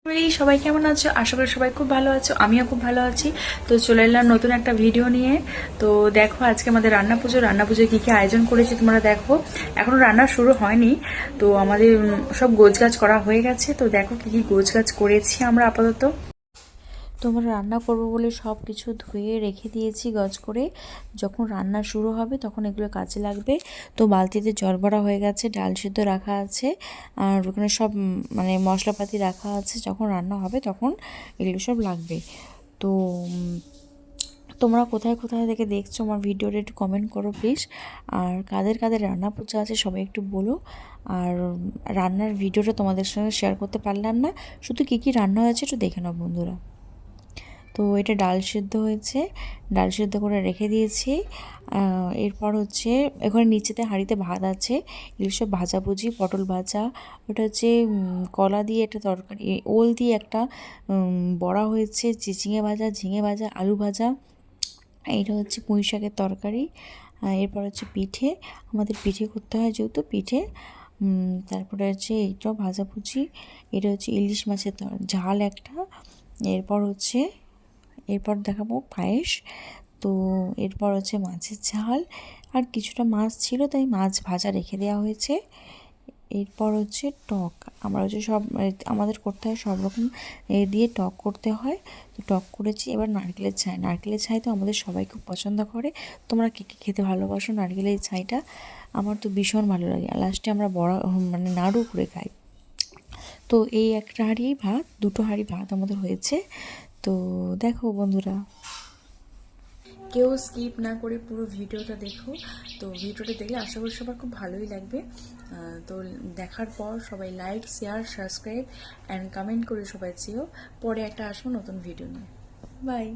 সবাই কেমন আছো? আশা করি সবাই খুব ভালো আছো, আমিও খুব ভালো আছি। তো চলে এলাম নতুন একটা ভিডিও নিয়ে। তো দেখো আজকে আমাদের রান্না পুজোয় কি কি আয়োজন করেছি তোমরা দেখো। এখনো রান্না শুরু হয়নি, তো আমাদের সব গোছগাছ করা হয়ে গেছে। তো দেখো কি কি গোছগাছ করেছি আমরা আপাতত। তোমরা রান্না করবো বলে সব কিছু ধুয়ে রেখে দিয়েছি গজ করে। যখন রান্না শুরু হবে তখন এগুলো কাজে লাগবে। তো বালতিতে জল ভরা হয়ে গেছে, ডাল সিদ্ধ রাখা আছে, আর ওখানে সব মানে মশলাপাতি রাখা আছে। যখন রান্না হবে তখন এগুলো সব লাগবে। তো তোমরা কোথায় কোথায় থেকে দেখছো আমার ভিডিওটা একটু কমেন্ট করো প্লিজ। আর কাদের কাদের রান্না পুজো আছে সবাই একটু বলো। আর রান্নার ভিডিওটা তোমাদের সঙ্গে শেয়ার করতে পারলাম না, শুধু কী কী রান্না হয়েছে একটু দেখে নাও বন্ধুরা। তো এটা ডাল সিদ্ধ হয়েছে, ডাল সিদ্ধ করে রেখে দিয়েছি। এরপর হচ্ছে এখানে নিচেতে হাঁড়িতে ভাত আছে, এগুলো সব ভাজাভুজি, পটল ভাজা, ওটা হচ্ছে কলা দিয়ে একটা তরকারি, ওল দিয়ে একটা বড়া হয়েছে, চিচিঙে ভাজা, ঝিঙে ভাজা, আলু ভাজা, এইটা হচ্ছে পুঁই শাকের তরকারি। এরপর হচ্ছে পিঠে, আমাদের পিঠে করতে হয় যেহেতু পিঠে। তারপরে হচ্ছে এইটাও ভাজাভুজি, এটা হচ্ছে ইলিশ মাছের ঝাল একটা। এরপর দেখাবো পায়েস। তো এরপর হচ্ছে মাছের ঝাল, আর কিছুটা মাছ ছিল তাই মাছ ভাজা রেখে দেওয়া হয়েছে। এরপর হচ্ছে টক, আমরা হচ্ছে সব আমাদের করতে হয় সব রকম দিয়ে টক করতে হয়। তো টক করেছি। এবার নারকেলের ছাই তো আমাদের সবাই খুব পছন্দ করে। তোমরা কী কী খেতে ভালোবাসো নারকেলের ছাইটা? আমার তো ভীষণ ভালো লাগে। আর লাস্টে আমরা বড়া মানে নাড়ু করে খাই। তো এই একটা হাঁড়ি ভাত, দুটো হাঁড়ি ভাত আমাদের হয়েছে। তো দেখো বন্ধুরা, কেউ স্কিপ না করে পুরো ভিডিওটা দেখো। তো ভিডিওটা দেখলে আশা করি সবার খুব ভালোই লাগবে। তো দেখার পর সবাই like, share, subscribe and comment করে সবাই চেয়েও। পরে একটা আসবো নতুন ভিডিও নিয়ে। বাই।